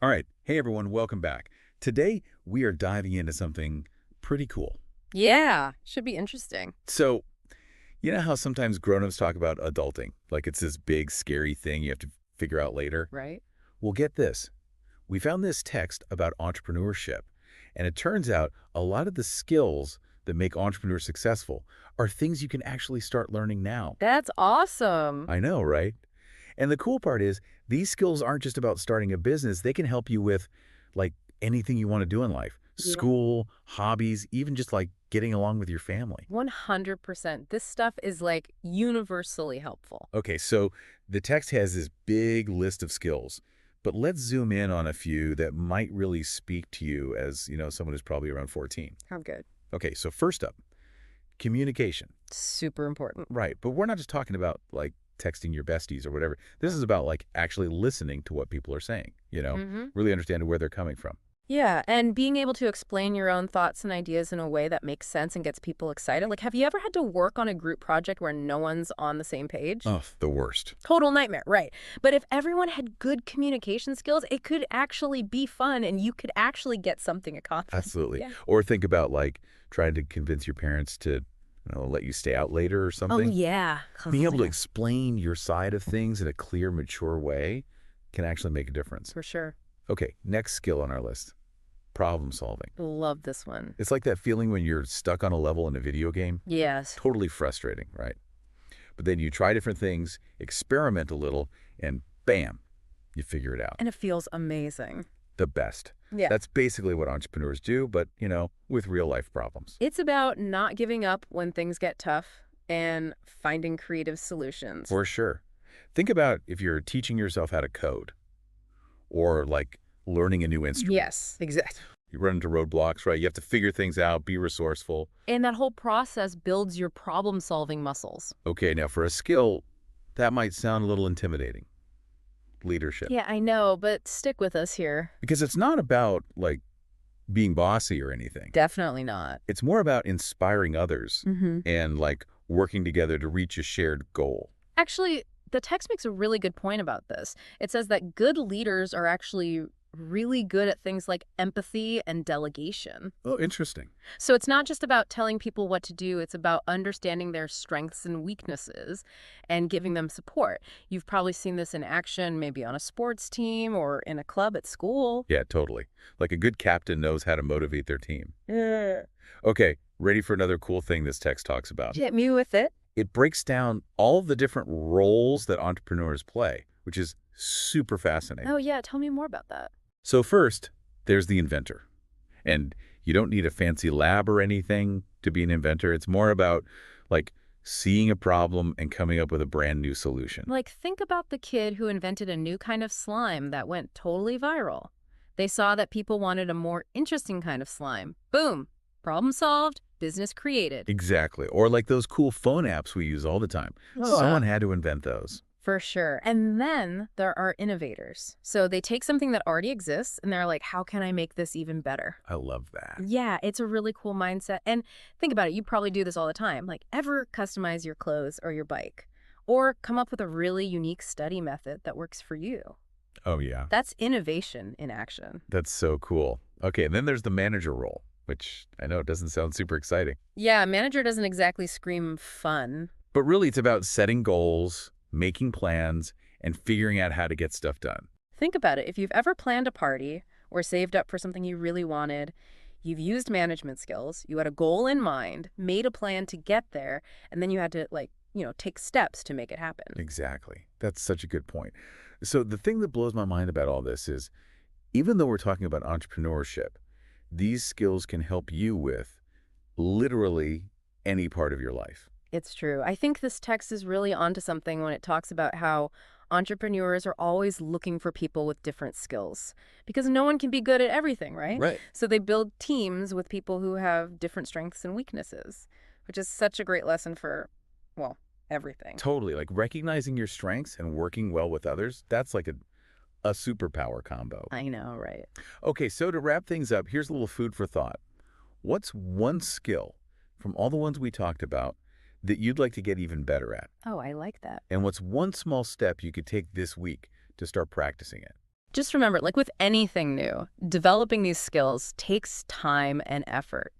All right. Hey, everyone. Welcome back. Today, we are diving into something pretty cool. Yeah, should be interesting. So, you know how sometimes grown-ups talk about adulting, like it's this big, scary thing you have to figure out later? Right? Well, get this. We found this text about entrepreneurship, and it turns out a lot of the skills that make entrepreneurs successful are things you can actually start learning now. That's awesome. I know, right? And the cool part is these skills aren't just about starting a business. They can help you with like anything you want to do in life. Yeah. School, hobbies, even just like getting along with your family. 100%. This stuff is like universally helpful. Okay, so the text has this big list of skills, but let's zoom in on a few that might really speak to you as, someone who's probably around 14. How good. Okay, so first up, communication. Super important. Right, but we're not just talking about like texting your besties or whatever. This is about like actually listening to what people are saying, hmm really understanding where they're coming from. Yeah, and being able to explain your own thoughts and ideas in a way that makes sense and gets people excited. Like, have you ever had to work on a group project where no one's on the same page? Oh, the worst. Total nightmare, right. But if everyone had good communication skills, it could actually be fun and you could actually get something accomplished. Absolutely. Yeah. Or think about like trying to convince your parents to, let you stay out later or Oh, something. yeah. Being able to explain your side of things in a clear, mature way can actually make a difference. For sure. Okay, next skill on our list, problem solving. Love this one. It's like that feeling when you're stuck on a level in a video game. Yes. Totally frustrating, right? But then you try different things, experiment a little, and bam, you figure it out. And it feels amazing. The best. Yeah. That's basically what entrepreneurs do, but, with real-life problems. It's about not giving up when things get tough and finding creative solutions. For sure. Think about if you're teaching yourself how to code or, like, learning a new instrument. Yes, exactly. You run into roadblocks, right? You have to figure things out, be resourceful. And that whole process builds your problem-solving muscles. Okay, now for a skill, that might sound a little intimidating. Leadership. Yeah, I know, but stick with us here. Because it's not about, like, being bossy or anything. Definitely not. It's more about inspiring others and, like, working together to reach a shared goal. Actually, the text makes a really good point about this. It says that good leaders are actually really good at things like empathy and delegation. Oh, interesting. So it's not just about telling people what to do, it's about understanding their strengths and weaknesses and giving them support. You've probably seen this in action, maybe on a sports team or in a club at school. Yeah, totally. Like a good captain knows how to motivate their team. Yeah. Okay, ready for another cool thing this text talks about. Hit me with it. It breaks down all the different roles that entrepreneurs play, which is super fascinating. Oh, yeah. Tell me more about that. So first, there's the inventor. And you don't need a fancy lab or anything to be an inventor. It's more about, like, seeing a problem and coming up with a brand new solution. Like, think about the kid who invented a new kind of slime that went totally viral. They saw that people wanted a more interesting kind of slime. Boom. Problem solved. Business created. Exactly. Or like those cool phone apps we use all the time. Oh, Someone had to invent those. For sure. And then there are innovators. So they take something that already exists and they're like, how can I make this even better? I love that. Yeah, it's a really cool mindset. And think about it. You probably do this all the time. Like, ever customize your clothes or your bike or come up with a really unique study method that works for you. Oh, yeah. That's innovation in action. That's so cool. Okay, and then there's the manager role, which I know doesn't sound super exciting. Yeah, manager doesn't exactly scream fun. But really, it's about setting goals, making plans, and figuring out how to get stuff done. Think about it. If you've ever planned a party or saved up for something you really wanted, you've used management skills, you had a goal in mind, made a plan to get there, and then you had to, take steps to make it happen. Exactly. That's such a good point. So the thing that blows my mind about all this is, even though we're talking about entrepreneurship, these skills can help you with literally any part of your life. It's true. I think this text is really onto something when it talks about how entrepreneurs are always looking for people with different skills because no one can be good at everything, right? Right. So they build teams with people who have different strengths and weaknesses, which is such a great lesson for, well, everything. Totally. Like recognizing your strengths and working well with others, that's like a superpower combo. I know, right? Okay, so to wrap things up, here's a little food for thought. What's one skill from all the ones we talked about that you'd like to get even better at? Oh, I like that. And what's one small step you could take this week to start practicing it? Just remember, like with anything new, developing these skills takes time and effort.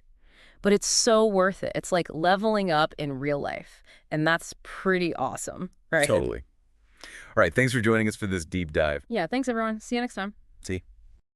But it's so worth it. It's like leveling up in real life. And that's pretty awesome, right? Totally. All right, thanks for joining us for this deep dive. Yeah, thanks everyone. See you next time. See?